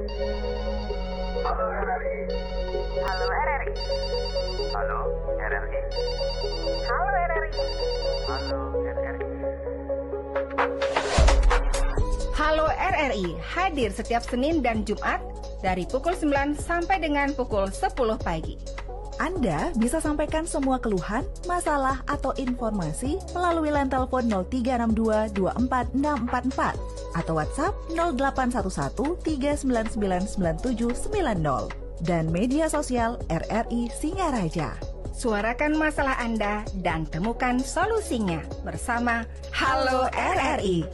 Halo RRI. Halo RRI. Halo RRI. Halo RRI. Halo RRI. Halo RRI hadir setiap Senin dan Jumat dari pukul 9 sampai dengan pukul 10 pagi. Anda bisa sampaikan semua keluhan, masalah, atau informasi melalui line telepon 0362 24644 atau WhatsApp 0811 399 9790 dan media sosial RRI Singaraja. Suarakan masalah Anda dan temukan solusinya bersama Halo RRI.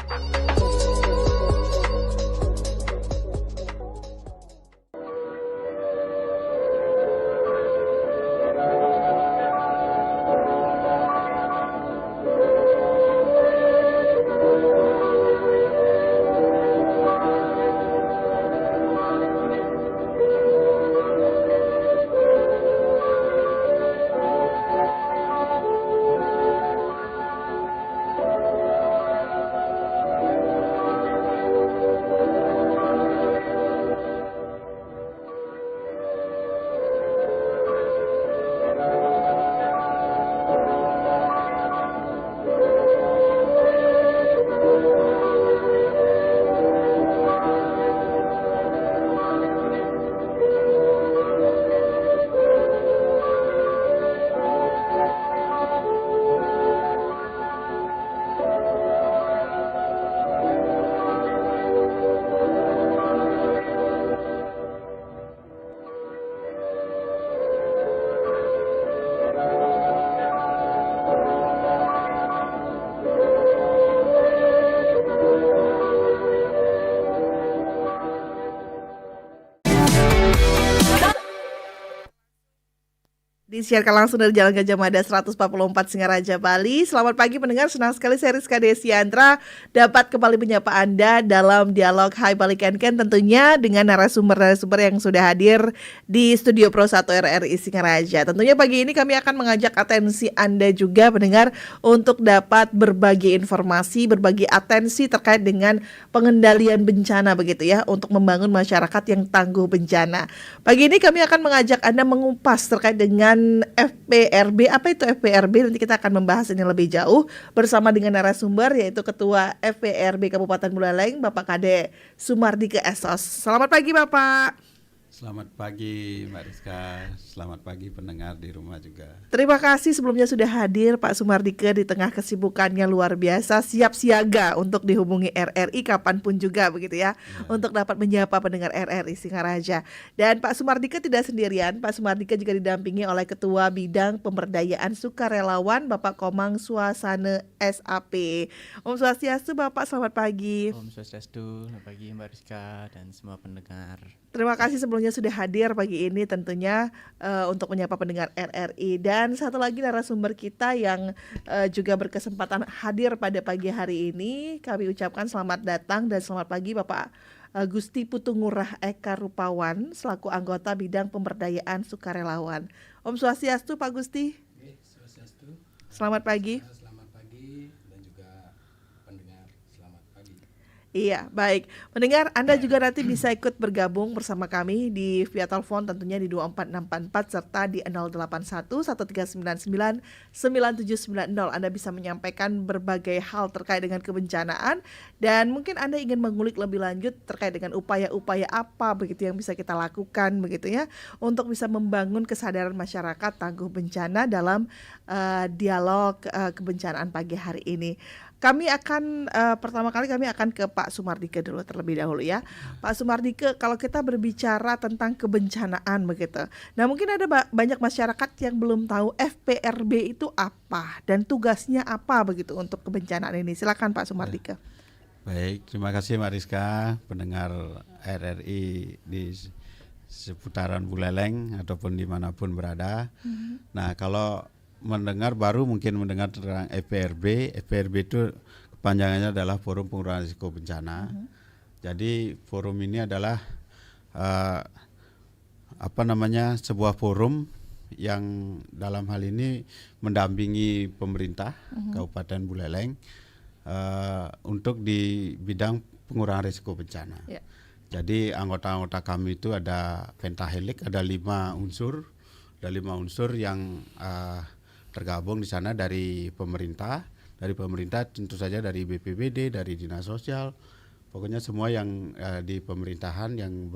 Disiarkan langsung dari Jalan Gajah Mada 144 Singaraja, Bali. Selamat pagi pendengar, senang sekali saya Rizka Desiandra dapat kembali menyapa Anda dalam dialog Hai Bali Ken-Ken, tentunya dengan narasumber-narasumber yang sudah hadir di Studio Pro 1 RRI Singaraja. Tentunya pagi ini kami akan mengajak atensi Anda juga pendengar untuk dapat berbagi informasi, berbagi atensi terkait dengan pengendalian bencana begitu ya, untuk membangun masyarakat yang tangguh bencana. Pagi ini kami akan mengajak Anda mengupas terkait dengan FPRB. Apa itu FPRB? Nanti kita akan membahas ini lebih jauh bersama dengan narasumber yaitu Ketua FPRB Kabupaten Buleleng, Bapak Kade Sumardike Esos. Selamat pagi Bapak. Selamat pagi Mbak Rizka, selamat pagi pendengar di rumah juga. Terima kasih sebelumnya sudah hadir Pak Sumardike di tengah kesibukannya luar biasa, siap siaga untuk dihubungi RRI kapanpun juga begitu ya, untuk dapat menyapa pendengar RRI Singaraja. Dan Pak Sumardike tidak sendirian, Pak Sumardike juga didampingi oleh Ketua Bidang Pemberdayaan Sukarelawan Bapak Komang Suasana SAP. Om Swastiastu Bapak, selamat pagi. Om Swastiastu, selamat pagi Mbak Rizka dan semua pendengar. Terima kasih sebelumnya sudah hadir pagi ini tentunya untuk menyapa pendengar RRI. Dan satu lagi narasumber kita yang juga berkesempatan hadir pada pagi hari ini. Kami ucapkan selamat datang dan selamat pagi Bapak Gusti Putungurah Eka Rupawan selaku anggota Bidang Pemberdayaan Sukarelawan. Om Swastiastu Pak Gusti. Swastiastu. Selamat pagi. Selamat pagi dan juga pendengar selamat pagi. Iya, baik. Pendengar, Anda juga nanti bisa ikut bergabung bersama kami di via telepon tentunya di 24644 serta di 081 1399 9790. Anda bisa menyampaikan berbagai hal terkait dengan kebencanaan dan mungkin Anda ingin mengulik lebih lanjut terkait dengan upaya-upaya apa begitu yang bisa kita lakukan begitu ya untuk bisa membangun kesadaran masyarakat tangguh bencana dalam dialog kebencanaan pagi hari ini. Kami akan pertama kali kami akan ke Pak Sumardike dulu terlebih dahulu ya. Pak Sumardike, kalau kita berbicara tentang kebencanaan begitu. Nah, mungkin ada banyak masyarakat yang belum tahu FPRB itu apa dan tugasnya apa begitu untuk kebencanaan ini. Silakan Pak Sumardike. Baik, terima kasih Mbak Rizka, pendengar RRI di seputaran Buleleng ataupun dimanapun berada. Nah, kalau baru mungkin mendengar tentang FPRB. FPRB itu kepanjangannya adalah Forum Pengurangan Risiko Bencana. Jadi forum ini adalah sebuah forum yang dalam hal ini mendampingi pemerintah Kabupaten Buleleng untuk di bidang pengurangan risiko bencana. Jadi anggota-anggota kami itu ada pentahelik, ada 5 unsur, yang tergabung di sana dari pemerintah. Dari pemerintah tentu saja dari BPBD, dari Dinas Sosial, pokoknya semua yang di pemerintahan yang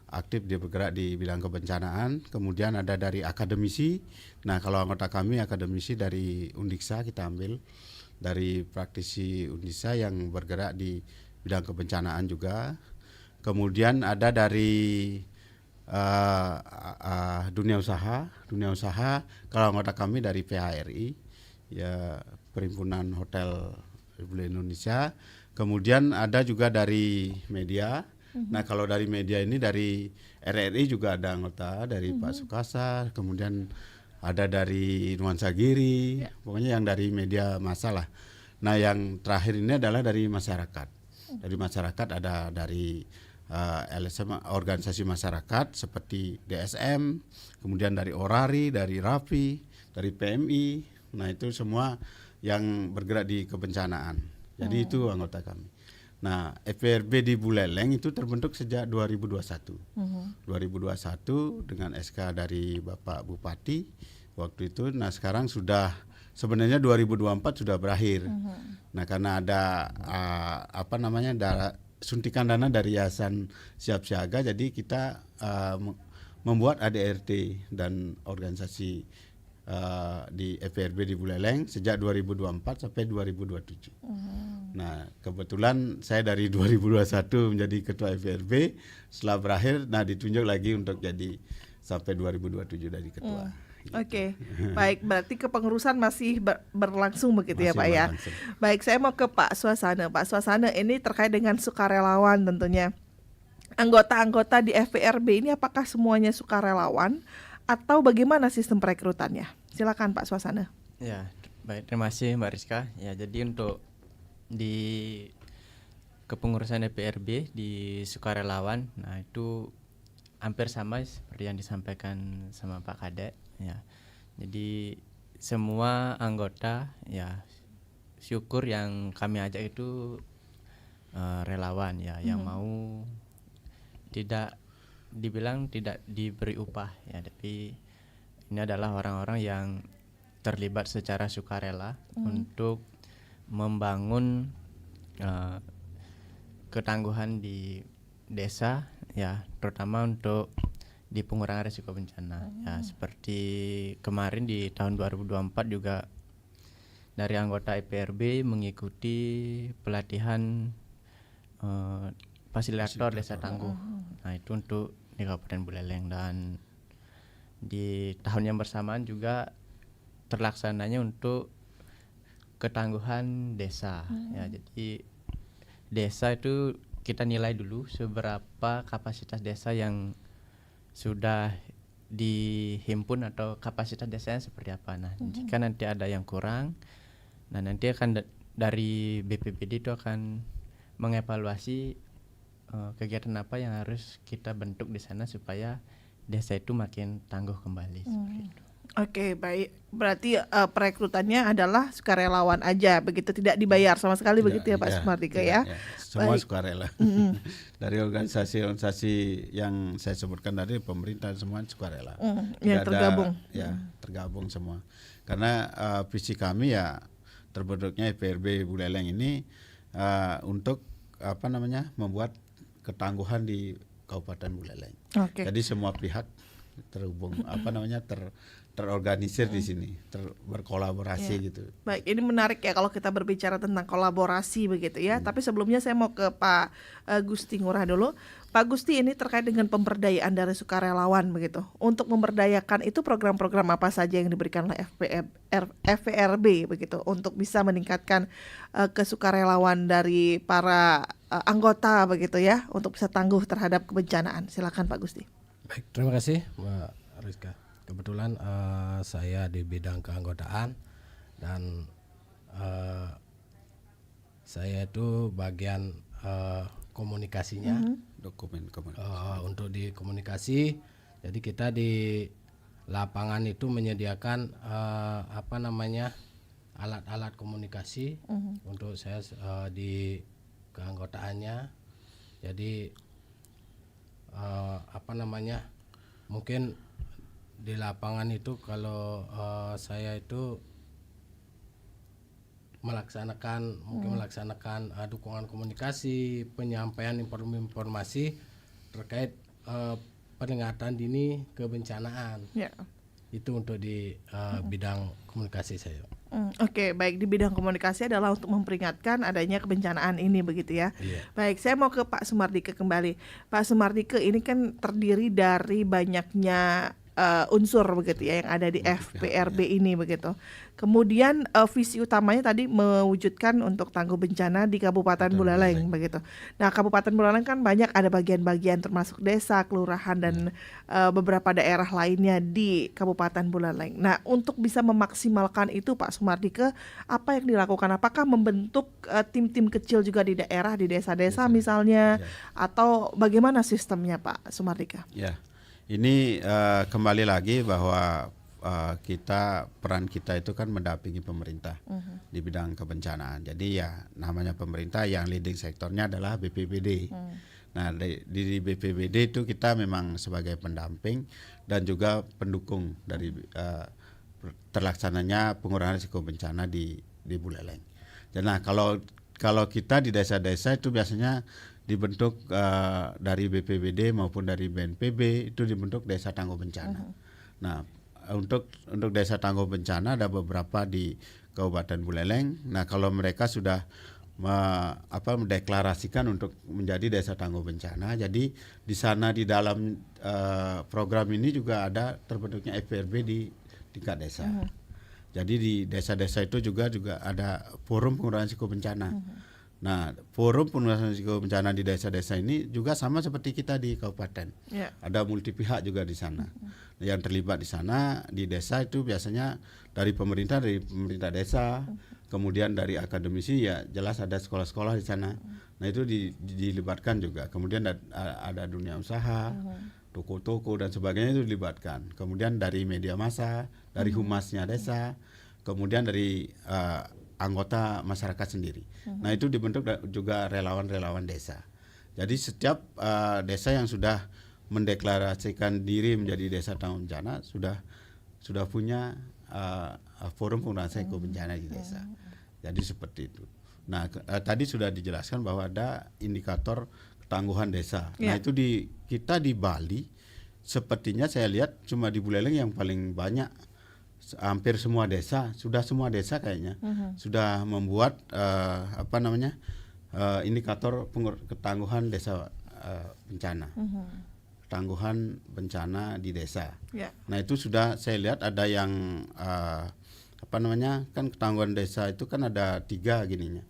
aktif dia bergerak di bidang kebencanaan. Kemudian ada dari akademisi. Nah, kalau anggota kami akademisi dari Undiksa kita ambil, dari praktisi Undiksa yang bergerak di bidang kebencanaan juga. Kemudian ada dari dunia usaha. Kalau anggota kami dari PHRI, ya Perhimpunan Hotel Republik Indonesia. Kemudian ada juga dari media. Nah, kalau dari media ini dari RRI juga ada anggota, dari Pak Sukasa, kemudian ada dari Nuansa Giri, pokoknya yang dari media massa lah. Nah, yang terakhir ini adalah dari masyarakat. Dari masyarakat ada dari LSM, organisasi masyarakat seperti DSM, kemudian dari Orari, dari RAPI, dari PMI. Nah, itu semua yang bergerak di kebencanaan. Jadi itu anggota kami. Nah, FPRB di Buleleng itu terbentuk sejak 2021. 2021 dengan SK dari Bapak Bupati waktu itu. Nah, sekarang sudah sebenarnya 2024 sudah berakhir. Nah, karena ada suntikan dana dari Yayasan Siap Siaga, jadi kita membuat ADRT dan organisasi di FPRB di Buleleng sejak 2024 sampai 2027. Nah, kebetulan saya dari 2021 menjadi ketua FPRB, setelah berakhir ditunjuk lagi untuk jadi sampai 2027 dari ketua. Oke, baik, berarti kepengurusan masih berlangsung begitu ya Pak ya. Berlangsung. Baik, saya mau ke Pak Swasana. Pak Swasana, ini terkait dengan sukarelawan tentunya. Anggota-anggota di FPRB ini apakah semuanya sukarelawan atau bagaimana sistem perekrutannya? Silakan Pak Swasana. Ya, baik, terima kasih Mbak Rizka. Ya, jadi untuk di kepengurusan FPRB di sukarelawan, nah itu hampir sama seperti yang disampaikan sama Pak Kadek. Ya, jadi semua anggota ya syukur yang kami ajak itu relawan ya, yang mau tidak dibilang tidak diberi upah ya, tapi ini adalah orang-orang yang terlibat secara sukarela untuk membangun ketangguhan di desa ya, terutama untuk di pengurangan risiko bencana. Ya, seperti kemarin di tahun 2024 juga dari anggota IPRB mengikuti pelatihan fasilitator desa tangguh. Nah, itu untuk di Kabupaten Buleleng, dan di tahun yang bersamaan juga terlaksananya untuk ketangguhan desa. Ya, jadi desa itu kita nilai dulu seberapa kapasitas desa yang sudah dihimpun atau kapasitas desanya seperti apa. Nah, jika nanti ada yang kurang, nah nanti akan dari BPBD itu akan mengevaluasi kegiatan apa yang harus kita bentuk di sana supaya desa itu makin tangguh kembali. Seperti itu. Oke, baik. Berarti perekrutannya adalah sukarelawan aja, begitu, tidak dibayar sama sekali begitu ya Pak Sumartika ya? Semua Baik. sukarela. Dari organisasi-organisasi yang saya sebutkan tadi, pemerintah semua sukarela. Yang tergabung. Ya, tergabung semua. Karena visi kami ya terbentuknya FPRB Buleleng ini untuk membuat ketangguhan di Kabupaten Buleleng. Oke. Jadi semua pihak terhubung terorganisir di sini, berkolaborasi gitu. Baik, ini menarik ya kalau kita berbicara tentang kolaborasi begitu ya. Tapi sebelumnya saya mau ke Pak Gusti Ngurah dulu. Pak Gusti, ini terkait dengan pemberdayaan dari sukarelawan begitu. Untuk memberdayakan itu program-program apa saja yang diberikan oleh FPRB begitu untuk bisa meningkatkan kesukarelawan dari para anggota begitu ya, untuk bisa tangguh terhadap kebencanaan. Silakan Pak Gusti. Baik, terima kasih Mbak Rizka. Kebetulan saya di bidang keanggotaan dan saya itu bagian komunikasinya, Dokumen. untuk di komunikasi. Jadi kita di lapangan itu menyediakan alat-alat komunikasi untuk saya di keanggotaannya. Jadi mungkin di lapangan itu kalau saya itu melaksanakan dukungan komunikasi, penyampaian informasi terkait peringatan dini kebencanaan. Ya. Itu untuk di bidang komunikasi saya. Oke, baik, di bidang komunikasi adalah untuk memperingatkan adanya kebencanaan ini begitu ya. Iya. Baik, saya mau ke Pak Sumardike kembali. Pak Sumardike, ini kan terdiri dari banyaknya unsur begitu ya yang ada di FPRB ini begitu. Kemudian visi utamanya tadi mewujudkan untuk tangguh bencana di Kabupaten Buleleng begitu. Nah, Kabupaten Buleleng kan banyak ada bagian-bagian termasuk desa, kelurahan dan beberapa daerah lainnya di Kabupaten Buleleng. Nah, untuk bisa memaksimalkan itu Pak Sumardike, apa yang dilakukan? Apakah membentuk tim-tim kecil juga di daerah, di desa-desa misalnya, atau bagaimana sistemnya Pak Sumardike? Ya. Ini kembali lagi bahwa peran kita itu kan mendampingi pemerintah di bidang kebencanaan. Jadi ya namanya pemerintah yang leading sektornya adalah BPBD. Nah di BPBD itu kita memang sebagai pendamping dan juga pendukung dari terlaksananya pengurangan risiko bencana di Buleleng. Dan nah kalau kita di desa-desa itu biasanya dibentuk dari BPBD maupun dari BNPB, itu dibentuk desa tangguh bencana. Nah, untuk desa tangguh bencana ada beberapa di Kabupaten Buleleng. Nah, kalau mereka sudah mendeklarasikan untuk menjadi desa tangguh bencana, jadi di sana di dalam program ini juga ada terbentuknya FPRB di tingkat desa. Jadi di desa-desa itu juga ada forum pengurangan risiko bencana. Nah, forum pengurangan risiko bencana di desa-desa ini juga sama seperti kita di kabupaten. Ada multi pihak juga di sana. Yang terlibat di sana di desa itu biasanya dari pemerintah desa, kemudian dari akademisi, ya jelas ada sekolah-sekolah di sana. Nah, itu dilibatkan juga. Kemudian ada dunia usaha, toko-toko dan sebagainya itu dilibatkan. Kemudian dari media massa, dari humasnya desa, kemudian dari anggota masyarakat sendiri. Nah, itu dibentuk juga relawan-relawan desa. Jadi setiap desa yang sudah mendeklarasikan diri menjadi desa tangguh bencana sudah punya forum pengurangan risiko bencana di desa. Jadi seperti itu. Nah, tadi sudah dijelaskan bahwa ada indikator ketangguhan desa. Nah, itu kita di Bali sepertinya saya lihat cuma di Buleleng yang paling banyak. Hampir semua desa kayaknya sudah membuat indikator ketangguhan desa bencana, ketangguhan bencana di desa. Nah, itu sudah saya lihat ada yang kan ketangguhan desa itu kan ada 3 gininya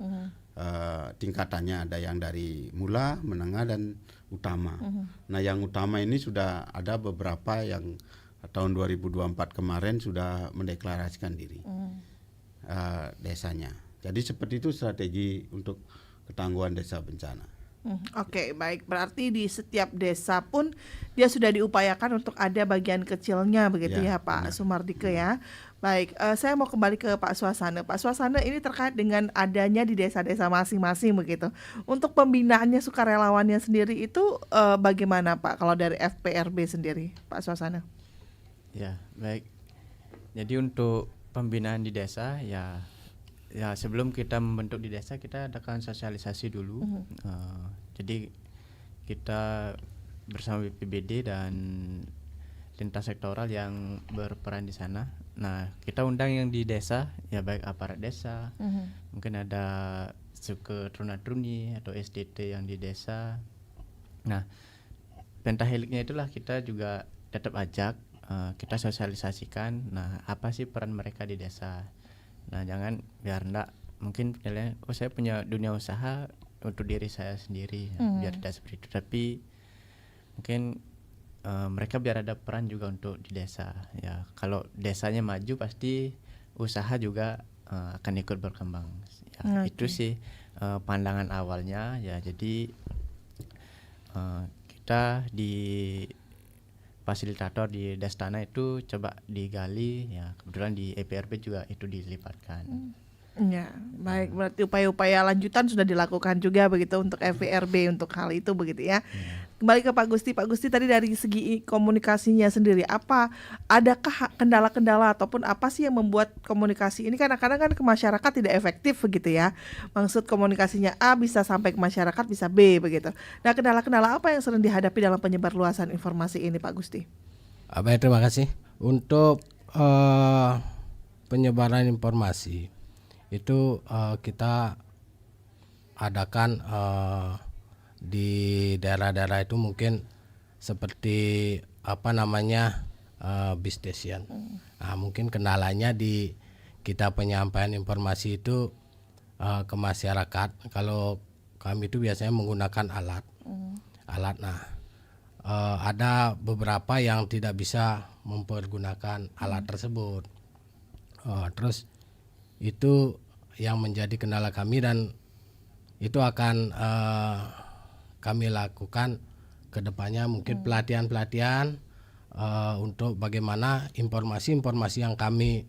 tingkatannya, ada yang dari mula, menengah dan utama. Nah, yang utama ini sudah ada beberapa yang tahun 2024 kemarin sudah mendeklarasikan diri desanya. Jadi seperti itu strategi untuk ketangguhan desa bencana. Oke, baik. Berarti di setiap desa pun dia sudah diupayakan untuk ada bagian kecilnya begitu ya Pak Sumardike ya. Baik, saya mau kembali ke Pak Swasana. Pak Swasana, ini terkait dengan adanya di desa-desa masing-masing begitu. Untuk pembinaannya sukarelawannya sendiri itu bagaimana Pak kalau dari FPRB sendiri, Pak Swasana? Ya, baik. Jadi untuk pembinaan di desa ya sebelum kita membentuk di desa kita adakan sosialisasi dulu. Jadi kita bersama BPBD dan lintas sektoral yang berperan di sana. Nah, kita undang yang di desa, ya baik aparat desa, mungkin ada suku Truna-Truni atau SDT yang di desa. Nah, pentaheliknya itulah kita juga tetap ajak. Kita sosialisasikan, nah apa sih peran mereka di desa. Nah, jangan biar enggak mungkin saya punya dunia usaha untuk diri saya sendiri, biar tidak seperti itu. Tapi mungkin mereka biar ada peran juga untuk di desa. Ya, kalau desanya maju pasti usaha juga akan ikut berkembang. Ya, itu sih pandangan awalnya ya. Jadi kita di fasilitator di Destana itu coba digali, ya kebetulan di EPRB juga itu dilibatkan. Ya, baik, berarti upaya-upaya lanjutan sudah dilakukan juga begitu untuk FPRB untuk hal itu begitu ya. kembali ke Pak Gusti. Pak Gusti, tadi dari segi komunikasinya sendiri, adakah kendala-kendala ataupun apa sih yang membuat komunikasi ini kadang-kadang kan ke masyarakat tidak efektif begitu ya? Maksud komunikasinya A bisa sampai ke masyarakat, bisa B begitu. Nah, kendala-kendala apa yang sering dihadapi dalam penyebarluasan informasi ini, Pak Gusti? Baik, terima kasih. Untuk penyebaran informasi itu kita adakan di daerah-daerah itu mungkin seperti base station. Nah, mungkin kendalanya di kita penyampaian informasi itu ke masyarakat. Kalau kami itu biasanya menggunakan alat. Nah, ada beberapa yang tidak bisa mempergunakan alat tersebut. Terus itu yang menjadi kendala kami, dan itu akan kami lakukan ke depannya, mungkin pelatihan-pelatihan untuk bagaimana informasi-informasi yang kami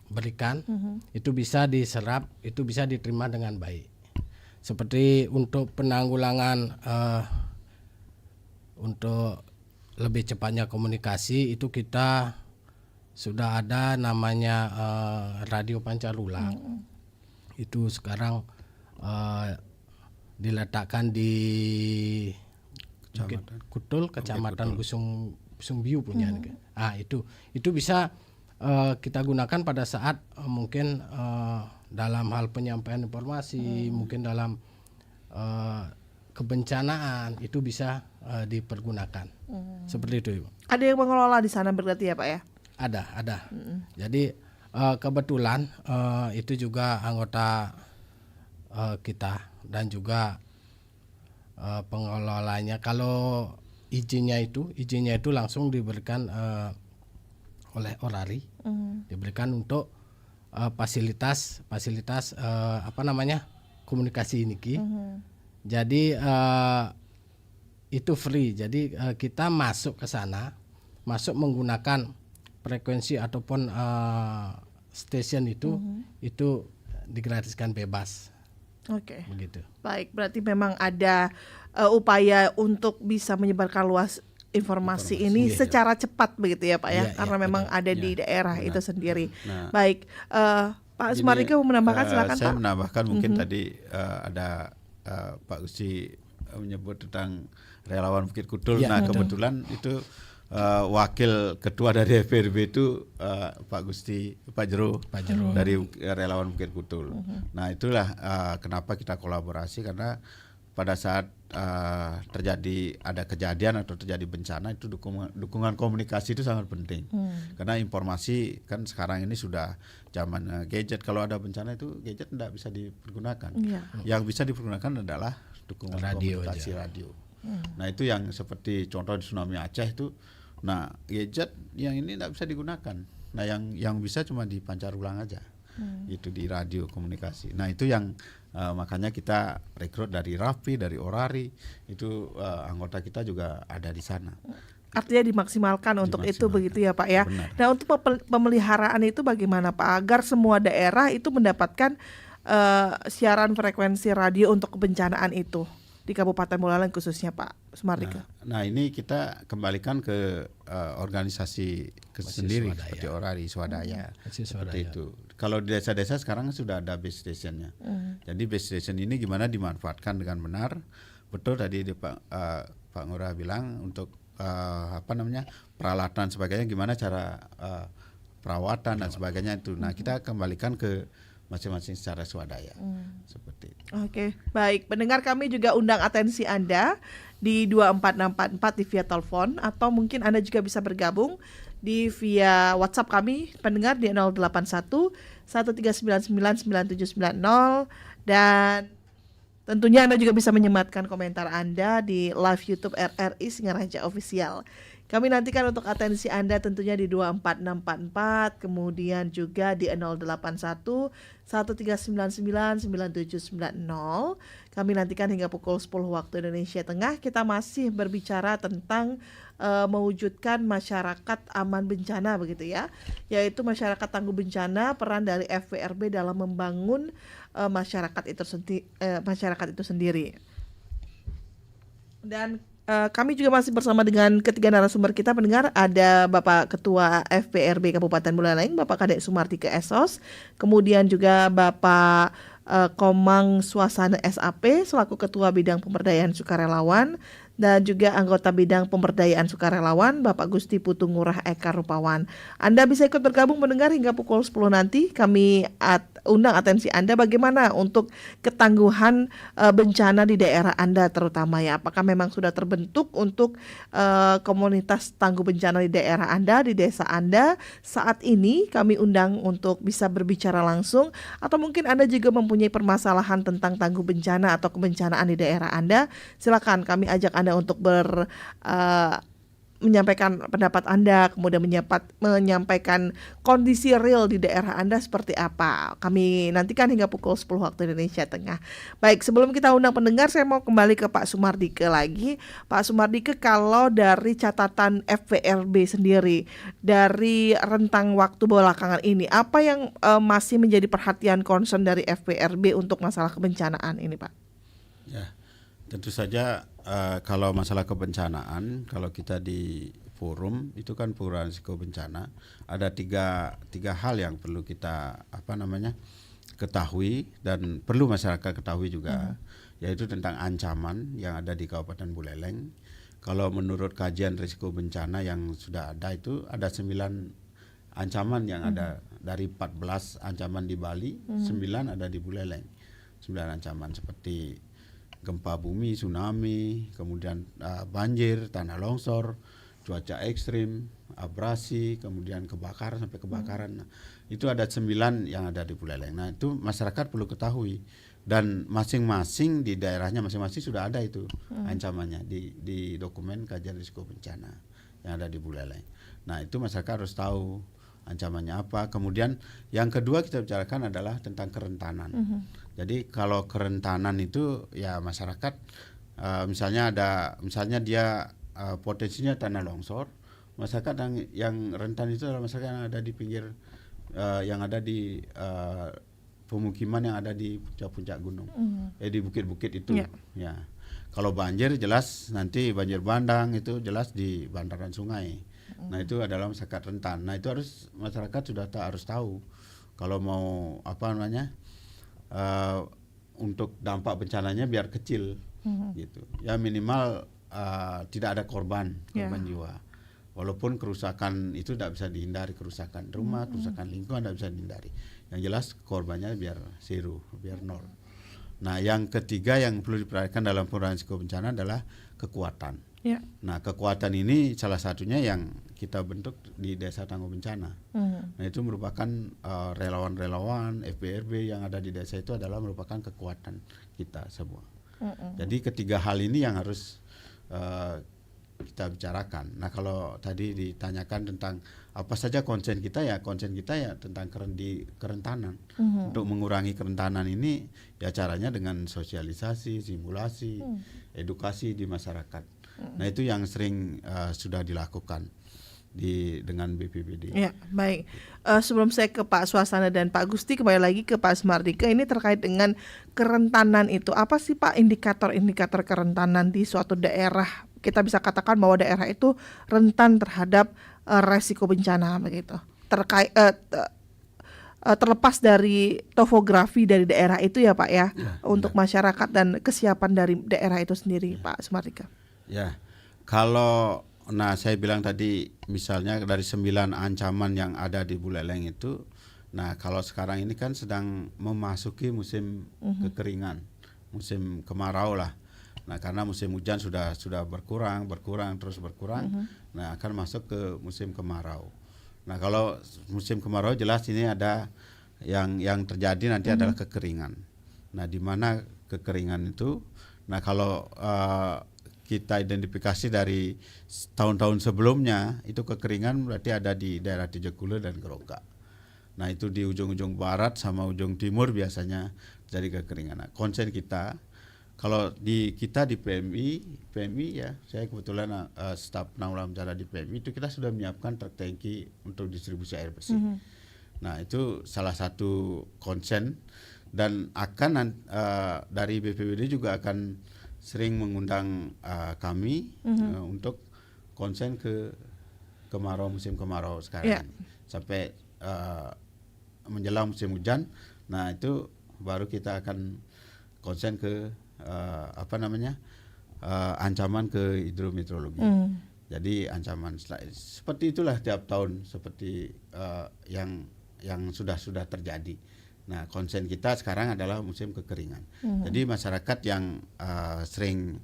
berikan itu bisa diserap, itu bisa diterima dengan baik. Seperti untuk penanggulangan untuk lebih cepatnya komunikasi, itu kita sudah ada namanya radio pancarulang. Itu sekarang diletakkan di Kutul, Kecamatan Busungbiu punya. Itu bisa kita gunakan pada saat mungkin dalam hal penyampaian informasi, mungkin dalam kebencanaan, itu bisa dipergunakan. Seperti itu, Ibu. Ada yang mengelola di sana berarti ya, Pak ya? Ada. Jadi kebetulan itu juga anggota kita, dan juga pengelolanya. Kalau izinnya itu langsung diberikan oleh Orari, diberikan untuk fasilitas komunikasi ini. Jadi itu free. Jadi kita masuk ke sana, masuk menggunakan frekuensi ataupun station itu digratiskan bebas. Oke. Begitu. Baik, berarti memang ada upaya untuk bisa menyebarkan luas informasi ini secara cepat begitu ya, Pak ya, karena memang betul. Ada di daerah itu sendiri. Baik, Pak Sumarika mau menambahkan, silakan saya Pak. menambahkan mungkin tadi ada Pak Gusti menyebut tentang relawan Bukit Kudul. Kebetulan itu wakil ketua dari FPRB itu Pak Jero dari relawan Bukit Kudul. Nah, itulah kenapa kita kolaborasi, karena pada saat ada kejadian atau terjadi bencana, itu dukungan komunikasi itu sangat penting. Karena informasi kan sekarang ini sudah zaman gadget. Kalau ada bencana itu gadget tidak bisa dipergunakan. Yang bisa dipergunakan adalah dukungan komunikasi radio. Nah, itu yang seperti contoh di tsunami Aceh itu. Nah, gadget yang ini tidak bisa digunakan. Nah, yang bisa cuma di pancarulang aja. Itu di radio komunikasi. Nah, itu yang makanya kita rekrut dari Rafi, dari Orari, itu anggota kita juga ada di sana. Artinya dimaksimalkan untuk itu begitu ya, Pak ya. Benar. Nah, untuk pemeliharaan itu bagaimana, Pak, agar semua daerah itu mendapatkan siaran frekuensi radio untuk kebencanaan itu di Kabupaten Buleleng khususnya, Pak Sumartika? Nah, ini kita kembalikan ke organisasi sendiri seperti Orari, Swadaya, seperti itu. Kalau di desa-desa sekarang sudah ada base stationnya. Jadi base station ini gimana dimanfaatkan dengan benar. Betul tadi Pak Ngurah bilang untuk peralatan sebagainya, gimana cara perawatan dan sebagainya itu. Nah, kita kembalikan ke masing-masing secara swadaya. Seperti itu. Oke, baik. Pendengar, kami juga undang atensi Anda di 24644 di via telepon, atau mungkin Anda juga bisa bergabung di via WhatsApp kami pendengar di 081 1399 9790, dan tentunya Anda juga bisa menyematkan komentar Anda di live YouTube RRI Singaraja Official. Kami nantikan untuk atensi Anda tentunya di 24644, kemudian juga di 081 1399 9790. Kami nantikan hingga pukul 10 waktu Indonesia Tengah. Kita masih berbicara tentang mewujudkan masyarakat aman bencana begitu ya, yaitu masyarakat tangguh bencana, peran dari FWRB dalam membangun masyarakat itu sendiri. Dan kami juga masih bersama dengan ketiga narasumber kita pendengar. Ada Bapak Ketua FPRB Kabupaten Buleleng, Bapak Kadek Sumartike Esos, kemudian juga Bapak Komang Swasana SAP selaku Ketua Bidang Pemberdayaan Sukarelawan, dan juga anggota bidang pemberdayaan sukarelawan Bapak Gusti Putu Ngurah Eka Rupawan. Anda bisa ikut bergabung mendengar hingga pukul 10 nanti. Kami undang atensi Anda bagaimana untuk ketangguhan bencana di daerah Anda terutama ya. Apakah memang sudah terbentuk untuk komunitas tangguh bencana di daerah Anda, di desa Anda saat ini? Kami undang untuk bisa berbicara langsung, atau mungkin Anda juga mempunyai permasalahan tentang tangguh bencana atau kebencanaan di daerah Anda. Silakan kami ajak Anda untuk menyampaikan pendapat Anda, kemudian menyampaikan kondisi real di daerah Anda seperti apa. Kami nantikan hingga pukul 10 waktu Indonesia Tengah. Baik, sebelum kita undang pendengar, saya mau kembali ke Pak Sumardike lagi. Pak Sumardike, kalau dari catatan FWRB sendiri, dari rentang waktu belakangan ini, apa yang masih menjadi perhatian concern dari FWRB untuk masalah kebencanaan ini, Pak? Ya, tentu saja kalau masalah kebencanaan, kalau kita di forum itu kan forum risiko bencana, ada tiga hal yang perlu kita ketahui dan perlu masyarakat ketahui juga, yaitu tentang ancaman yang ada di Kabupaten Buleleng. Kalau menurut kajian risiko bencana yang sudah ada, itu ada 9 ancaman yang ada, dari 14 ancaman di Bali, 9 ada di Buleleng. 9 ancaman seperti gempa bumi, tsunami, kemudian banjir, tanah longsor, cuaca ekstrim, abrasi, kemudian kebakaran sampai kebakaran. Nah, itu ada 9 yang ada di Buleleng. Nah, itu masyarakat perlu ketahui, dan masing-masing di daerahnya masing-masing sudah ada itu ancamannya di dokumen kajian risiko bencana yang ada di Buleleng. Nah, itu masyarakat harus tahu ancamannya apa. Kemudian yang kedua kita bicarakan adalah tentang kerentanan. Jadi kalau kerentanan itu ya masyarakat misalnya dia potensinya tanah longsor, masyarakat yang rentan itu adalah masyarakat yang ada di pinggir yang ada di pemukiman yang ada di puncak-puncak gunung, di bukit-bukit itu. Ya. Kalau banjir jelas nanti banjir bandang itu jelas di bantaran sungai. Nah, itu adalah masyarakat rentan. Nah, itu masyarakat sudah harus tahu kalau mau untuk dampak bencananya biar kecil gitu. Ya minimal tidak ada korban jiwa. Walaupun kerusakan itu tidak bisa dihindari, kerusakan rumah, kerusakan lingkungan tidak bisa dihindari. Yang jelas korbannya biar zero, biar nol. Nah, yang ketiga yang perlu diperhatikan dalam pengurangan risiko bencana adalah kekuatan. Nah, kekuatan ini salah satunya yang kita bentuk di Desa Tangguh Bencana. Nah, itu merupakan relawan-relawan FPRB yang ada di desa itu adalah merupakan kekuatan kita semua. Jadi ketiga hal ini yang harus kita bicarakan. Nah, kalau tadi ditanyakan tentang apa saja konsen kita ya tentang kerentanan. Untuk mengurangi kerentanan ini ya caranya dengan sosialisasi, simulasi, edukasi di masyarakat. Nah, itu yang sering sudah dilakukan dengan BPBD. Ya, baik. Sebelum saya ke Pak Swasana dan Pak Gusti, kembali lagi ke Pak Sumardike, ini terkait dengan kerentanan itu. Apa sih Pak indikator-indikator kerentanan di suatu daerah? Kita bisa katakan bahwa daerah itu rentan terhadap resiko bencana begitu. Terlepas dari topografi dari daerah itu ya Pak ya, untuk masyarakat dan kesiapan dari daerah itu sendiri, Pak Sumardike. Ya, kalau saya bilang tadi misalnya dari 9 ancaman yang ada di Buleleng itu, nah kalau sekarang ini kan sedang memasuki musim kekeringan, musim kemarau lah. Nah, karena musim hujan sudah berkurang terus berkurang. Nah, akan masuk ke musim kemarau. Nah, kalau musim kemarau jelas ini ada yang terjadi nanti adalah kekeringan. Nah, di mana kekeringan itu? Nah, kalau kita identifikasi dari tahun-tahun sebelumnya itu kekeringan berarti ada di daerah Tijekulo dan Geroga. Nah itu di ujung-ujung barat sama ujung timur biasanya jadi kekeringan. Nah, konsen kita kalau kita di PMI ya, saya kebetulan staf penanggulangan bencana di PMI itu kita sudah menyiapkan truk tangki untuk distribusi air bersih. Nah itu salah satu konsen dan akan dari BPBD juga akan sering mengundang kami untuk konsen ke musim kemarau sekarang sampai menjelang musim hujan. Nah itu baru kita akan konsen ke ancaman ke hidrometeorologi. Jadi ancaman seperti itulah tiap tahun seperti yang sudah terjadi. Nah, konsen kita sekarang adalah musim kekeringan. Jadi masyarakat yang sering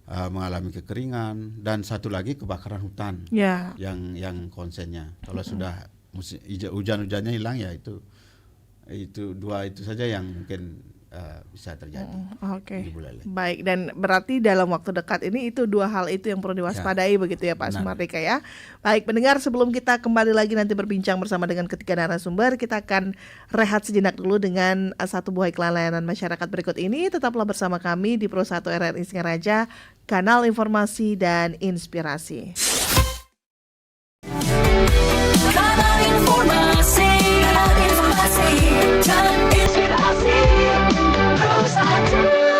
mengalami kekeringan dan satu lagi kebakaran hutan yang konsennya. Kalau sudah hujan-hujannya hilang ya itu dua itu saja yang mungkin bisa terjadi. Oke. Baik, dan berarti dalam waktu dekat ini itu dua hal itu yang perlu diwaspadai begitu ya Pak Sumardika ya. Baik, pendengar, sebelum kita kembali lagi nanti berbincang bersama dengan ketiga narasumber, kita akan rehat sejenak dulu dengan satu buah iklan layanan masyarakat berikut ini. Tetaplah bersama kami di Pro 1 RRI Singaraja, kanal informasi dan inspirasi. Kanal informasi dan inspirasi. Pro 1.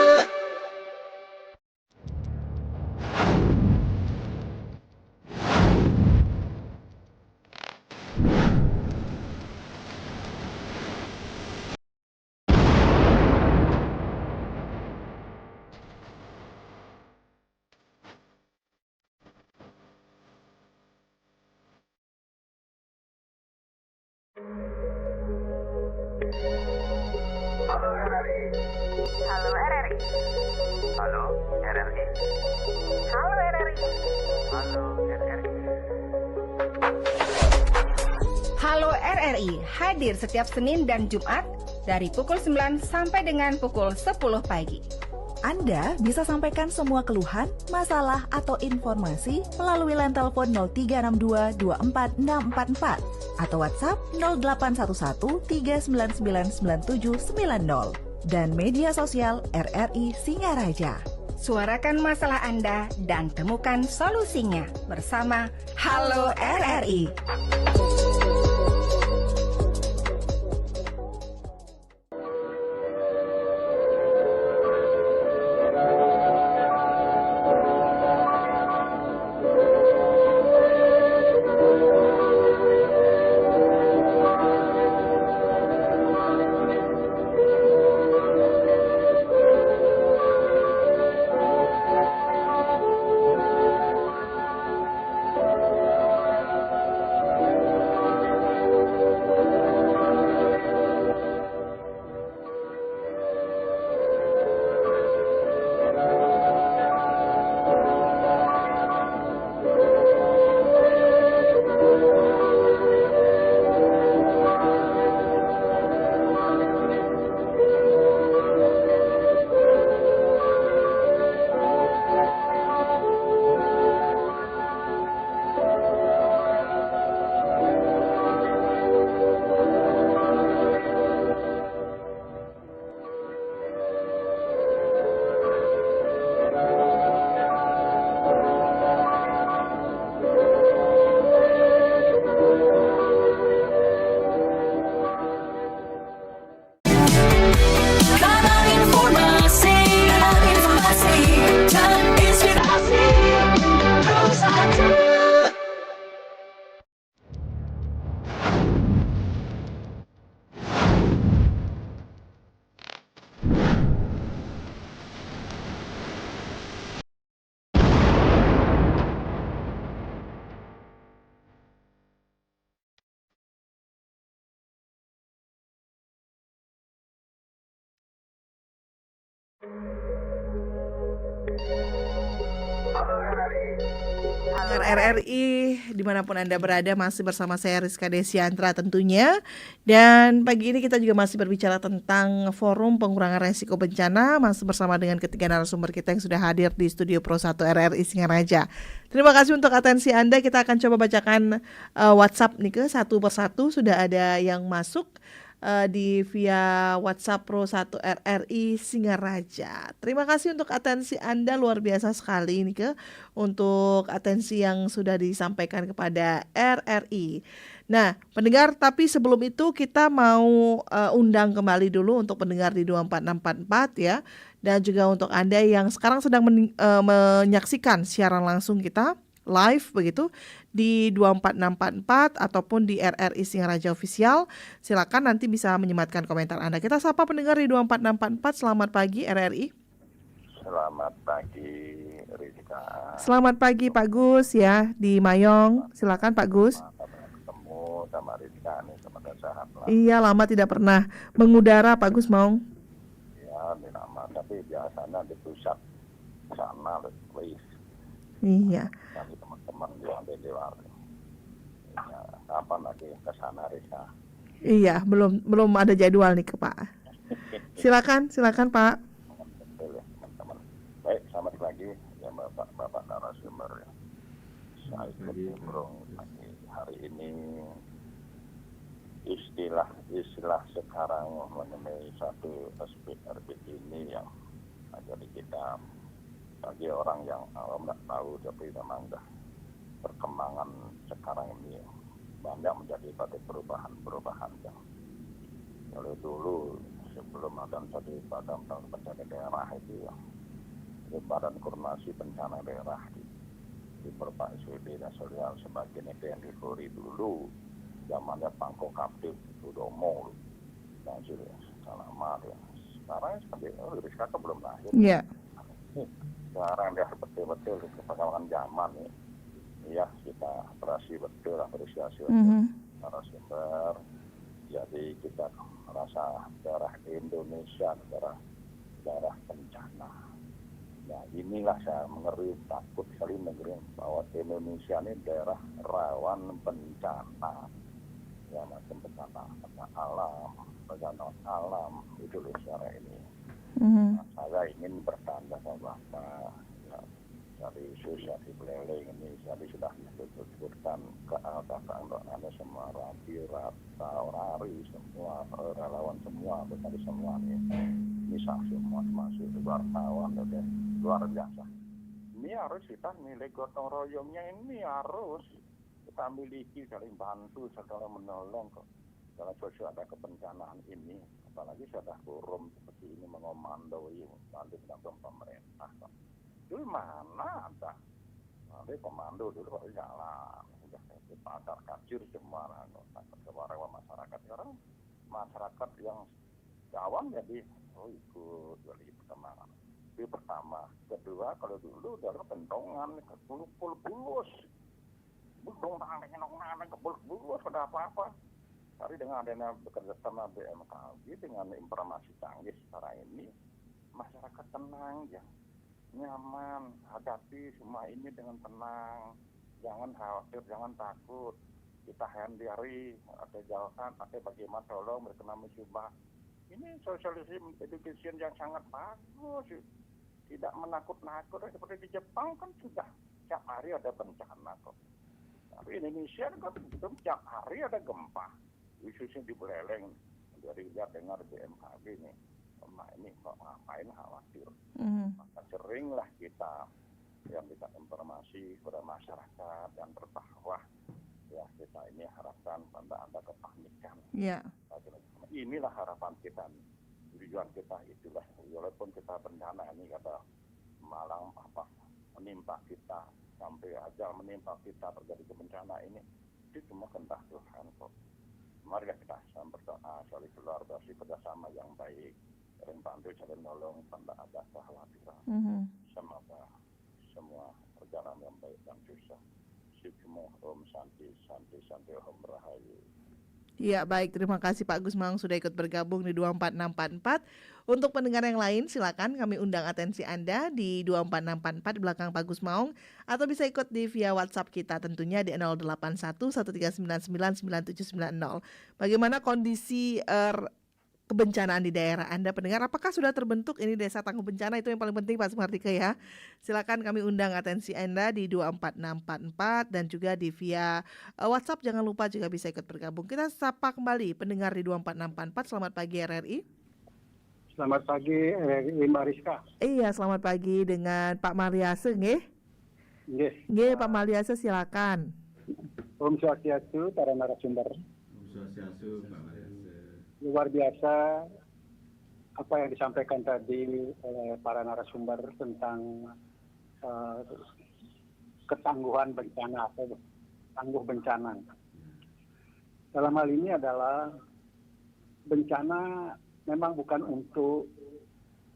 Halo RRI. Halo RRI. Halo RRI. Halo RRI. Halo RRI hadir setiap Senin dan Jumat dari pukul 9 sampai dengan pukul 10 pagi. Anda bisa sampaikan semua keluhan, masalah, atau informasi melalui line telepon 0362 24644 atau WhatsApp 0811 399 9790 dan media sosial RRI Singaraja. Suarakan masalah Anda dan temukan solusinya bersama Halo RRI. Dengar RRI dimanapun Anda berada, masih bersama saya Rizka Desiantra tentunya. Dan pagi ini kita juga masih berbicara tentang forum pengurangan resiko bencana, masih bersama dengan ketiga narasumber kita yang sudah hadir di studio Pro 1 RRI Singaraja. Terima kasih untuk atensi Anda. Kita akan coba bacakan WhatsApp nih ke satu persatu. Sudah ada yang masuk di via WhatsApp Pro 1 RRI Singaraja. Terima kasih untuk atensi Anda, luar biasa sekali ini ke untuk atensi yang sudah disampaikan kepada RRI. Nah, pendengar, tapi sebelum itu kita mau undang kembali dulu untuk pendengar di 24644 ya. Dan juga untuk Anda yang sekarang sedang menyaksikan siaran langsung kita live begitu di 24644 ataupun di RRI Singaraja Official. Silakan nanti bisa menyematkan komentar Anda. Kita sapa pendengar di 24644. Selamat pagi RRI. Selamat pagi Rizka. Selamat pagi Pak Gus ya di Mayong. Silakan Pak Gus. Ketemu sama Rizka nih, semoga sehat lah. Iya, lama tidak pernah mengudara Pak Gus Maung. Ya, di nama, tapi biasanya di pusat sana lebih. Iya. Nanti teman-teman yang di luar. Ya, kapan lagi ke sana Rizka? Iya, belum ada jadwal nih ke Pak. Silakan Pak. Betul ya teman-teman. Baik, selamat pagi ya Bapak narasumber. Saya ikut nimbrung hari ini istilah sekarang mengenai satu aspek ini yang jadi kita bagi orang yang awam tidak tahu, tapi memang dah perkembangan sekarang ini banyak menjadi pada perubahan yang kalau dulu sebelum ada satu badan bencana daerah itu ya, badan koordinasi bencana daerah di Bapak SWD Nasional sebagian itu yang dikuri dulu zamannya Pangko Kaptif Sudomo dan sudah lama ya. Sekarang seperti Rizka belum lahir. Iya. Sekarang dia betul-betul perkembangan zaman nih. Ya, kita apresiasi narasumber. Jadi kita merasa daerah Indonesia daerah bencana. Nah, inilah saya takut sekali mendengar bahwa Indonesia ini daerah rawan bencana. Ya, macam bencana alam itu loh secara ini. Nah, saya ingin bertanya sama Bapak ya, dari Susiati Buleleng ini tadi sudah disebutkan ke ada semua Rata, Orari, semua relawan semua, tadi semua ini semua termasuk wartawan, luar biasa. Ini harus kita nilai gotong royongnya ini harus kita miliki, saling bantu, saling menolong kok. Dalam sosial ada kebencanaan ini, apalagi sudah forum seperti ini mengomandoi nanti dengan pemerintah. Dulu mana ada? Nanti komando dulu baru jalan, sudah pasar kacir semua masyarakat. Sekarang masyarakat yang awam jadi ikut dari perkembangan. Itu pertama. Kedua, kalau dulu adalah pentongan, bulus. Budung tangannya nong-nong kebulus ada apa-apa. Tapi dengan adanya bekerja sama BMKG dengan informasi canggih sekarang ini, masyarakat tenang ya, nyaman, hadapi semua ini dengan tenang, jangan khawatir, jangan takut. Kita handiri, ada jawaban, ada bagaimana tolong berkena musibah. Ini socialism education yang sangat bagus, tidak menakut-nakut. Seperti di Jepang kan sudah setiap hari ada bencana kok. Tapi Indonesia kan belum setiap hari ada gempa. Khususnya di Buleleng, dari lihat dengar BMKG nih, ini kok ngapain khawatir. Maka seringlah kita yang minta informasi kepada masyarakat dan berbahwa ya kita ini harapkan tanpa ada kepanikan. Yeah. Inilah harapan kita, tujuan kita itulah. Walaupun kita bencana ini kata malang apa menimpa kita sampai aja menimpa kita terjadi bencana ini, itu cuma kehendak Tuhan kok. Mari kita berdoa saling keluarga kerjasama yang baik, saling bantu, saling nolong tanpa ada kekhawatiran. Semoga semua berjalan yang baik dan susah. Sikmo Om Santi Om Rahayu. Ya, baik. Terima kasih Pak Gusmaung sudah ikut bergabung di 24644. Untuk pendengar yang lain, silakan kami undang atensi Anda di 24644 di belakang Pak Gusmaung, atau bisa ikut di via WhatsApp kita tentunya di 081139999790. Bagaimana kondisi kebencanaan di daerah Anda pendengar? Apakah sudah terbentuk ini desa tangguh bencana? Itu yang paling penting Pak Sumartika ya. Silakan kami undang atensi Anda di 24644 dan juga di via WhatsApp. Jangan lupa juga bisa ikut bergabung. Kita sapa kembali pendengar di 24644. Selamat pagi RRI. Selamat pagi RRI Mariska. Iya, selamat pagi dengan Pak Mariase nggih. Nggih, Pak Mariase silakan. Om Swastiastu para narasumber. Om Swastiastu Pak Mariase. Luar biasa apa yang disampaikan tadi oleh para narasumber tentang ketangguhan bencana atau tangguh bencana. Dalam hal ini adalah bencana memang bukan untuk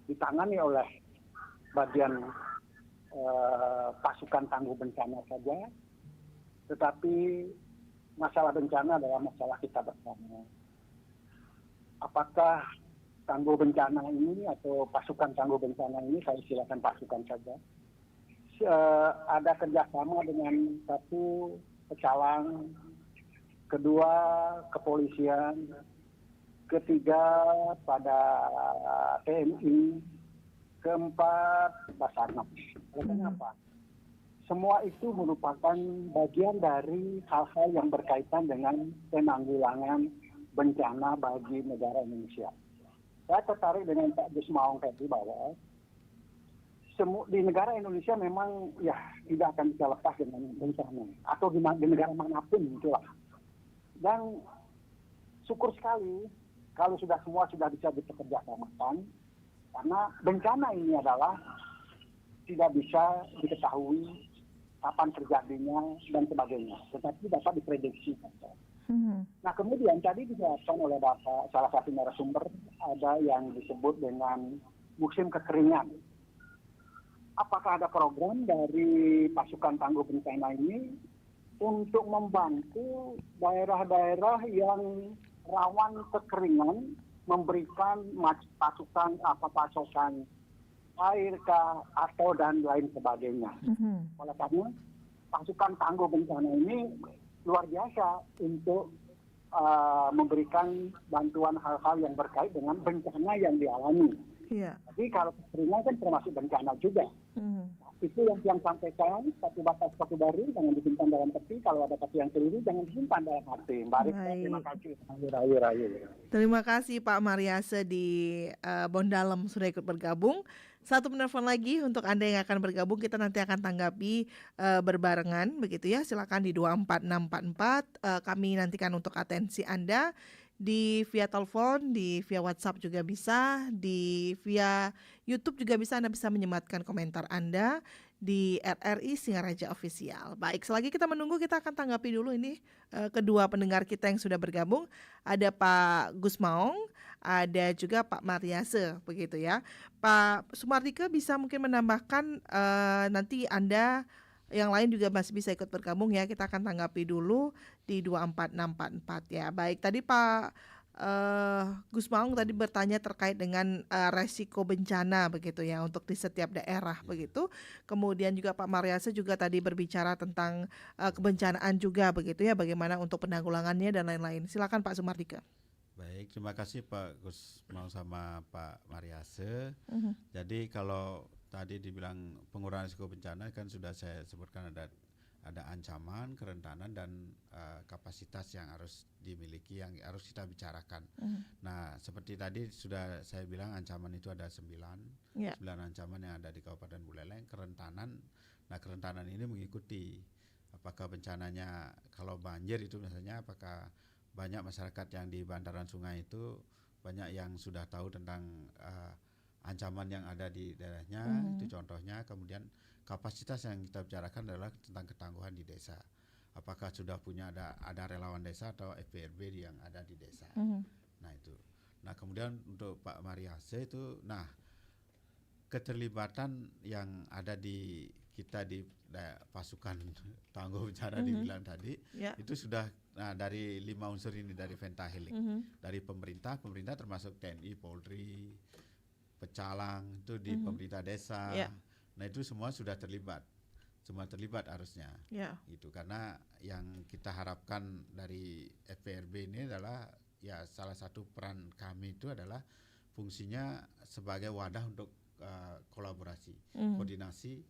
ditangani oleh bagian pasukan tangguh bencana saja, tetapi masalah bencana adalah masalah kita bersama. Apakah tangguh bencana ini atau pasukan tangguh bencana ini, saya silakan pasukan saja, ada kerjasama dengan satu pecalang, kedua kepolisian, ketiga pada TNI, keempat Basarnas. Kenapa? Semua itu merupakan bagian dari hal-hal yang berkaitan dengan penanggulangan bencana bagi negara Indonesia. Saya tertarik dengan Pak Gusmaung tadi bahwa di negara Indonesia memang ya tidak akan bisa lepas dengan bencana atau di negara manapun itulah. Dan syukur sekali kalau semua sudah bisa dikerjasamakan, karena bencana ini adalah tidak bisa diketahui kapan terjadinya dan sebagainya, tetapi dapat diprediksi. Nah kemudian tadi dijelaskan oleh Bapak salah satu narasumber, ada yang disebut dengan musim kekeringan. Apakah ada program dari pasukan tangguh bencana ini untuk membantu daerah-daerah yang rawan kekeringan, memberikan pasokan air atau dan lain sebagainya. Oleh karena pasukan tangguh bencana ini luar biasa untuk memberikan bantuan hal-hal yang berkait dengan bencana yang dialami. Iya. Jadi kalau kekeringan kan termasuk bencana juga. Itu yang sampaikan, satu batas satu baru jangan disimpan dalam peti, kalau ada peti yang keliru jangan disimpan dalam hati. Mbak Rizka, terima kasih. Rayu. Terima kasih Pak Mariase di Bondalem sudah ikut bergabung. Satu penelpon lagi untuk Anda yang akan bergabung, kita nanti akan tanggapi berbarengan begitu ya. Silakan di 24644. Kami nantikan untuk atensi Anda di via telepon, di via WhatsApp juga bisa, di via YouTube juga bisa. Anda bisa menyematkan komentar Anda di RRI Singaraja Official. Baik, selagi kita menunggu, kita akan tanggapi dulu ini kedua pendengar kita yang sudah bergabung. Ada Pak Gusmaung, ada juga Pak Mariase, begitu ya. Pak Sumartika bisa mungkin menambahkan nanti Anda yang lain juga masih bisa ikut bergabung ya. Kita akan tanggapi dulu di 24644 ya. Baik, tadi Pak Gusmaung tadi bertanya terkait dengan resiko bencana begitu ya untuk di setiap daerah begitu. Kemudian juga Pak Mariase juga tadi berbicara tentang kebencanaan juga begitu ya, bagaimana untuk penanggulangannya dan lain-lain. Silakan Pak Sumartika. Baik, terima kasih Pak Gusmaung sama Pak Mariase. Jadi kalau tadi dibilang pengurangan risiko bencana kan sudah saya sebutkan ada ancaman, kerentanan dan kapasitas yang harus dimiliki, yang harus kita bicarakan. Nah, seperti tadi sudah saya bilang ancaman itu ada 9 ancaman yang ada di Kabupaten Buleleng, kerentanan. Nah, kerentanan ini mengikuti apakah bencananya kalau banjir itu misalnya apakah banyak masyarakat yang di bantaran sungai itu banyak yang sudah tahu tentang ancaman yang ada di daerahnya, itu contohnya. Kemudian kapasitas yang kita bicarakan adalah tentang ketangguhan di desa. Apakah sudah punya ada relawan desa atau FPRB yang ada di desa. Nah itu. Nah kemudian untuk Pak Mariase itu, nah keterlibatan yang ada di kita di pasukan tangguh bencana dibilang tadi, itu sudah Nah, dari 5 unsur ini, dari pentahelik, dari pemerintah termasuk TNI, Polri, pecalang itu di pemerintah desa. Nah itu semua sudah terlibat, harusnya. Itu karena yang kita harapkan dari FPRB ini adalah ya salah satu peran kami itu adalah fungsinya sebagai wadah untuk kolaborasi, koordinasi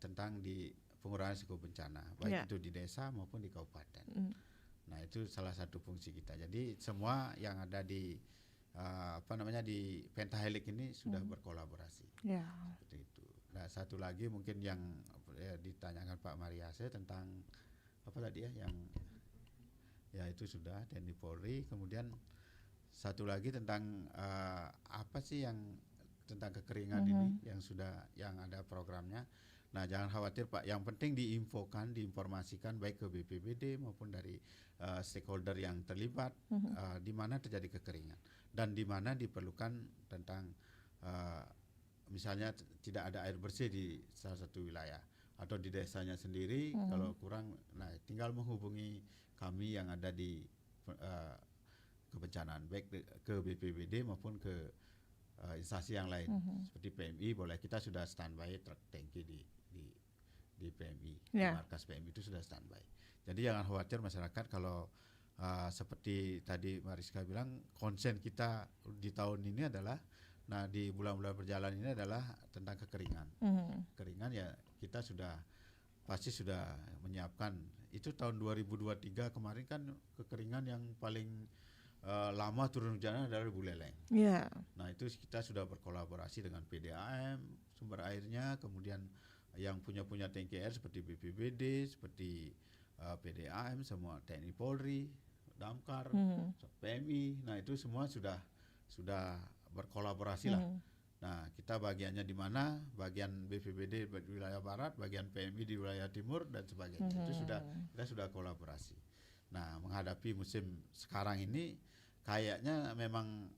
tentang di pengurangan risiko bencana, baik itu di desa maupun di kabupaten. Nah itu salah satu fungsi kita. Jadi semua yang ada di di pentahelik ini sudah berkolaborasi. Seperti itu. Nah satu lagi mungkin yang ditanyakan Pak Mariase tentang apa tadi ya, yang ya itu sudah TNI Polri. Kemudian satu lagi tentang apa sih yang tentang kekeringan ini yang ada programnya. Nah jangan khawatir Pak, yang penting diinformasikan baik ke BPBD maupun dari stakeholder yang terlibat di mana terjadi kekeringan dan di mana diperlukan tentang misalnya tidak ada air bersih di salah satu wilayah atau di desanya sendiri kalau kurang, nah tinggal menghubungi kami yang ada di kebencanaan baik ke BPBD maupun ke instansi yang lain seperti PMI, boleh, kita sudah standby truk tangki di PMI, di markas PMI itu sudah standby. Jadi jangan khawatir masyarakat kalau seperti tadi Mariska bilang, konsen kita di tahun ini adalah, nah di bulan-bulan berjalan ini adalah tentang kekeringan. Kekeringan ya kita pasti sudah menyiapkan. Itu tahun 2023 kemarin kan kekeringan yang paling lama turun hujannya adalah di Buleleng. Nah itu kita sudah berkolaborasi dengan PDAM sumber airnya, kemudian yang punya tangki air seperti BPBD, seperti PDAM, semua TNI Polri, Damkar, PMI. Nah itu semua sudah berkolaborasi lah. Nah kita bagiannya di mana? Bagian BPBD di wilayah barat, bagian PMI di wilayah timur dan sebagainya. Itu kita sudah kolaborasi. Nah menghadapi musim sekarang ini kayaknya memang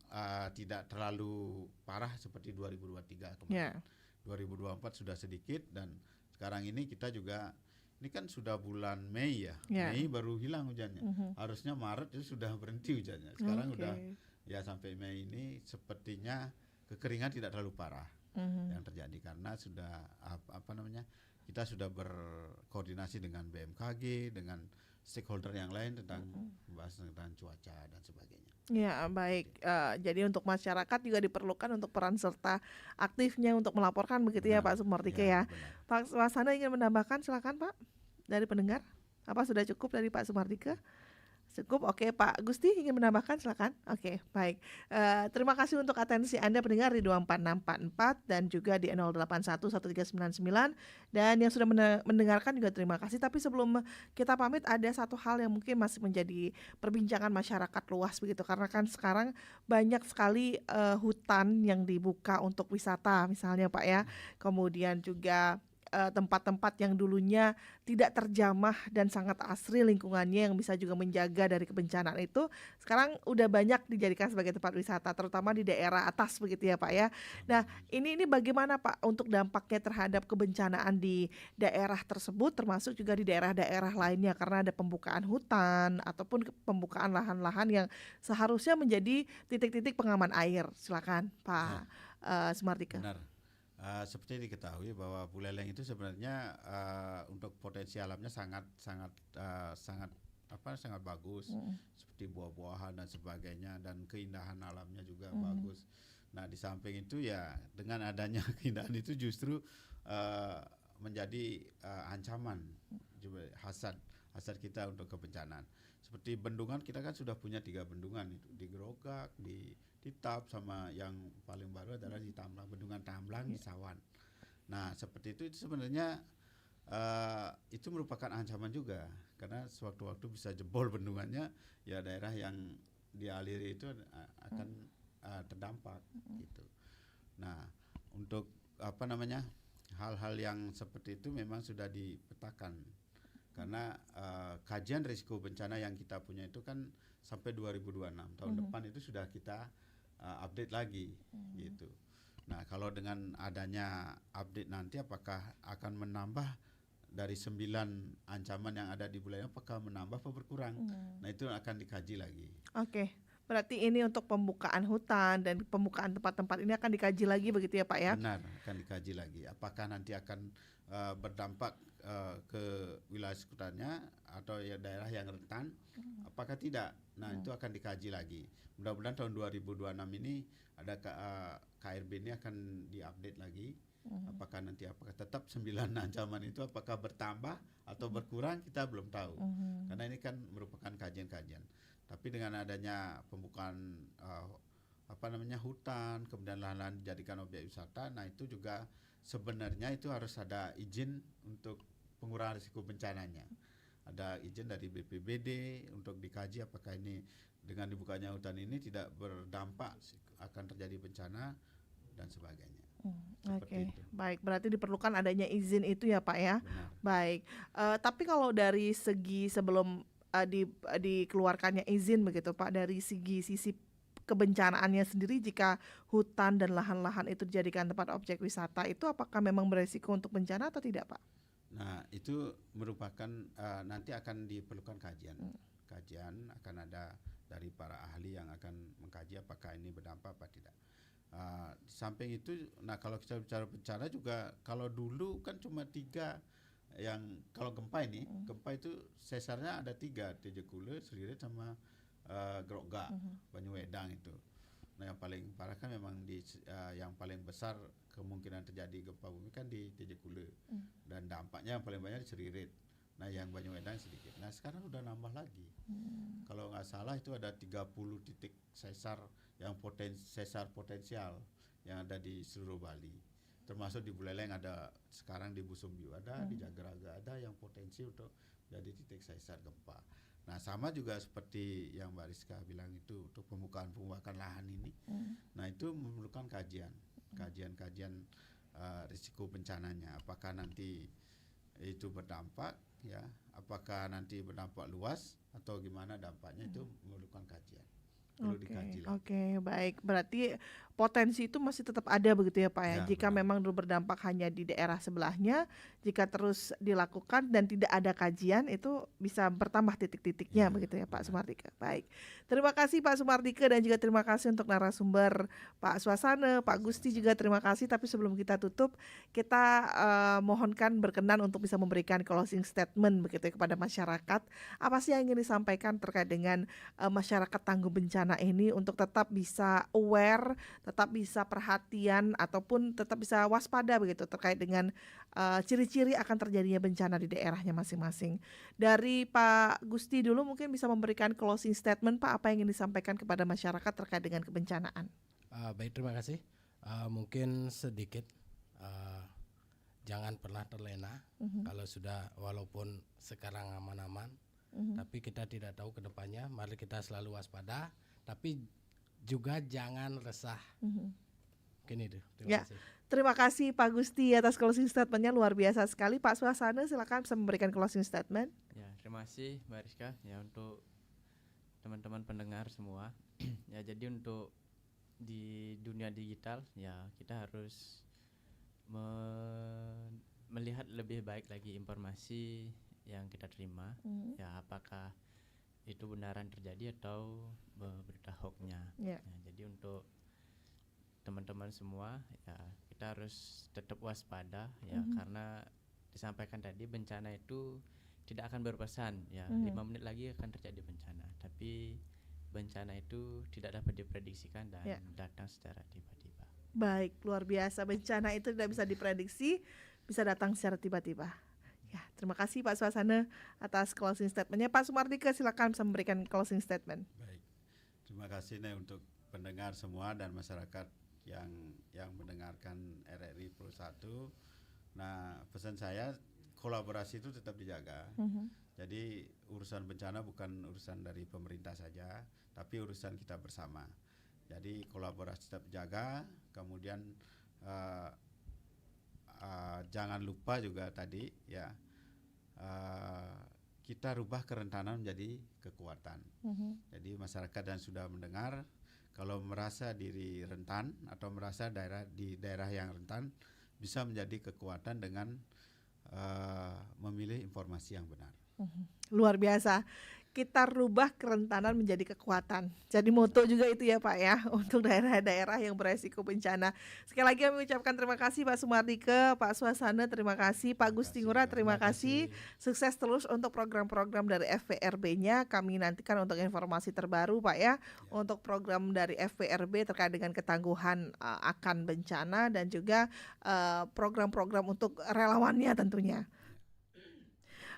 tidak terlalu parah seperti 2023 kemarin. 2024 sudah sedikit, dan sekarang ini kita juga, ini kan sudah bulan Mei ya. Mei baru hilang hujannya. Harusnya Maret itu sudah berhenti hujannya. Sekarang udah ya sampai Mei ini sepertinya kekeringan tidak terlalu parah yang terjadi karena sudah kita sudah berkoordinasi dengan BMKG, dengan stakeholder yang lain tentang bahas tentang cuaca dan sebagainya. Ya baik, jadi untuk masyarakat juga diperlukan untuk peran serta aktifnya untuk melaporkan begitu ya Pak Sumardike ya. Pak Wasana ingin menambahkan, silakan Pak dari pendengar. Apa sudah cukup dari Pak Sumardike? Cukup, oke. Pak Gusti ingin menambahkan, silakan. Oke, baik. Terima kasih untuk atensi Anda pendengar di 24644 dan juga di 08113999, dan yang sudah mendengarkan juga terima kasih. Tapi sebelum kita pamit, ada satu hal yang mungkin masih menjadi perbincangan masyarakat luas begitu, karena kan sekarang banyak sekali hutan yang dibuka untuk wisata misalnya Pak ya. Kemudian juga tempat-tempat yang dulunya tidak terjamah dan sangat asri lingkungannya yang bisa juga menjaga dari kebencanaan itu sekarang udah banyak dijadikan sebagai tempat wisata, terutama di daerah atas begitu ya Pak ya. Nah ini bagaimana Pak untuk dampaknya terhadap kebencanaan di daerah tersebut, termasuk juga di daerah-daerah lainnya, karena ada pembukaan hutan ataupun pembukaan lahan-lahan yang seharusnya menjadi titik-titik pengaman air. Silakan Pak Sumardike. Benar. Seperti diketahui bahwa Buleleng itu sebenarnya untuk potensi alamnya sangat bagus, seperti buah-buahan dan sebagainya, dan keindahan alamnya juga bagus. Nah di samping itu ya dengan adanya keindahan itu justru menjadi ancaman juga hasad kita untuk kebencanaan. Seperti bendungan, kita kan sudah punya 3 bendungan itu, di Grogak, di Tap, sama yang paling baru adalah di Tamblang, bendungan Tamblang di Sawan. Nah seperti itu sebenarnya itu merupakan ancaman juga, karena sewaktu-waktu bisa jebol bendungannya, ya daerah yang dialiri itu akan terdampak gitu. Nah untuk hal-hal yang seperti itu memang sudah dipetakan, karena kajian risiko bencana yang kita punya itu kan sampai 2026, tahun depan itu sudah kita update lagi gitu. Nah kalau dengan adanya update nanti apakah akan menambah dari 9 ancaman yang ada di Buleleng apakah menambah atau berkurang. Nah itu akan dikaji lagi. Oke, berarti ini untuk pembukaan hutan dan pembukaan tempat-tempat ini akan dikaji lagi begitu ya Pak ya? Benar, akan dikaji lagi. Apakah nanti akan berdampak ke wilayah sekitarnya atau ya daerah yang rentan, apakah tidak? Nah itu akan dikaji lagi. Mudah-mudahan tahun 2026 ini ada KRB ini akan diupdate lagi. Apakah tetap 9 ancaman itu apakah bertambah atau berkurang, kita belum tahu. Karena ini kan merupakan kajian-kajian. Tapi dengan adanya pembukaan hutan, kemudian lahan-lahan dijadikan objek wisata, nah itu juga sebenarnya itu harus ada izin untuk pengurangan risiko bencananya. Ada izin dari BPBD untuk dikaji apakah ini dengan dibukanya hutan ini tidak berdampak akan terjadi bencana dan sebagainya. Oke, baik. Berarti diperlukan adanya izin itu ya Pak ya. Benar. Baik. Tapi kalau dari segi sebelum dikeluarkannya izin begitu Pak, dari sisi kebencanaannya sendiri, jika hutan dan lahan-lahan itu dijadikan tempat objek wisata, itu apakah memang beresiko untuk bencana atau tidak Pak? Nah itu merupakan nanti akan diperlukan kajian. Kajian akan ada dari para ahli yang akan mengkaji apakah ini berdampak apa tidak. Di samping itu, nah kalau kita bicara bencana juga, kalau dulu kan cuma 3 yang, kalau gempa ini, gempa itu sesarnya ada 3, Tejekule, Seririt sama Grogga, Banyuwedang itu. Nah yang paling parah kan memang yang paling besar kemungkinan terjadi gempa bumi kan di Tejekule, dan dampaknya yang paling banyak di Seririt. Nah yang Banyuwedang sedikit. Nah sekarang udah nambah lagi. Kalau nggak salah itu ada 30 titik sesar yang sesar potensial yang ada di seluruh Bali. Termasuk di Buleleng ada, sekarang di Busumbiu ada, di Jagaraga ada yang potensi untuk jadi titik sesar gempa. Nah sama juga seperti yang Mbak Rizka bilang itu untuk pembukaan lahan ini. Nah itu memerlukan kajian risiko bencananya. Apakah nanti itu berdampak, ya, apakah nanti berdampak luas atau gimana dampaknya, itu memerlukan kajian. Perlu dikaji lagi. Oke, baik. Berarti potensi itu masih tetap ada begitu ya Pak ya. Ya, Jika benar. memang berdampak hanya di daerah sebelahnya, jika terus dilakukan dan tidak ada kajian, itu bisa bertambah titik-titiknya begitu ya Pak Sumardika. Baik. Terima kasih Pak Sumardika, dan juga terima kasih untuk narasumber Pak Swasana, Pak Gusti juga terima kasih. Tapi sebelum kita tutup, kita mohonkan berkenan untuk bisa memberikan closing statement begitu ya kepada masyarakat. Apa sih yang ingin disampaikan terkait dengan masyarakat tangguh bencana ini untuk tetap bisa aware, tetap bisa perhatian, ataupun tetap bisa waspada begitu terkait dengan ciri-ciri akan terjadinya bencana di daerahnya masing-masing. Dari Pak Gusti dulu mungkin bisa memberikan closing statement Pak, apa yang ingin disampaikan kepada masyarakat terkait dengan kebencanaan. Baik, terima kasih. Mungkin sedikit, jangan pernah terlena kalau sudah, walaupun sekarang aman-aman, tapi kita tidak tahu ke depannya. Mari kita selalu waspada, tapi juga jangan resah. Mungkin itu. Terima kasih. Terima kasih Pak Gusti atas closing statementnya, luar biasa sekali. Pak Swasana silakan bisa memberikan closing statement. Ya, terima kasih Mbak Rizka ya, untuk teman-teman pendengar semua. Ya, jadi untuk di dunia digital ya kita harus melihat lebih baik lagi informasi yang kita terima, ya apakah itu benaran terjadi atau berita hoaxnya. Ya, jadi untuk teman-teman semua ya kita harus tetap waspada ya, karena disampaikan tadi bencana itu tidak akan berpesan ya, 5 menit lagi akan terjadi bencana, tapi bencana itu tidak dapat diprediksikan dan datang secara tiba-tiba. Baik, luar biasa, bencana itu tidak bisa diprediksi, bisa datang secara tiba-tiba. Ya, terima kasih Pak Swasana atas closing statementnya. Pak Sumardika silakan bisa memberikan closing statement. Baik, terima kasih nih untuk pendengar semua dan masyarakat yang mendengarkan RRI Pro 1. Nah, pesan saya, kolaborasi itu tetap dijaga. Jadi urusan bencana bukan urusan dari pemerintah saja, tapi urusan kita bersama. Jadi kolaborasi tetap dijaga. Kemudian jangan lupa juga tadi ya, kita rubah kerentanan menjadi kekuatan. Jadi masyarakat yang sudah mendengar, kalau merasa diri rentan atau merasa di daerah yang rentan, bisa menjadi kekuatan dengan memilih informasi yang benar. Luar biasa. Kita rubah kerentanan menjadi kekuatan. Jadi moto juga itu ya Pak ya, untuk daerah-daerah yang beresiko bencana. Sekali lagi kami ucapkan terima kasih Pak Sumardike, Pak Swasana, terima kasih, Pak Gusti Ngurah, terima kasih. Sukses terus untuk program-program dari FVRB-nya. Kami nantikan untuk informasi terbaru Pak ya, untuk program dari FVRB terkait dengan ketangguhan akan bencana dan juga program-program untuk relawannya tentunya.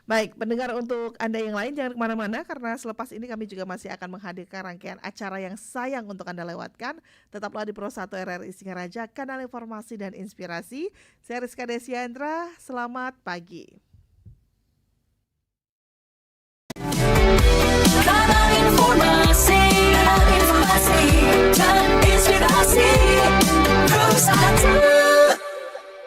Baik, pendengar, untuk Anda yang lain jangan kemana-mana karena selepas ini kami juga masih akan menghadirkan rangkaian acara yang sayang untuk Anda lewatkan. Tetaplah di Pro 1 RRI Singaraja, kanal informasi dan inspirasi. Saya Rizka Desiandra, selamat pagi.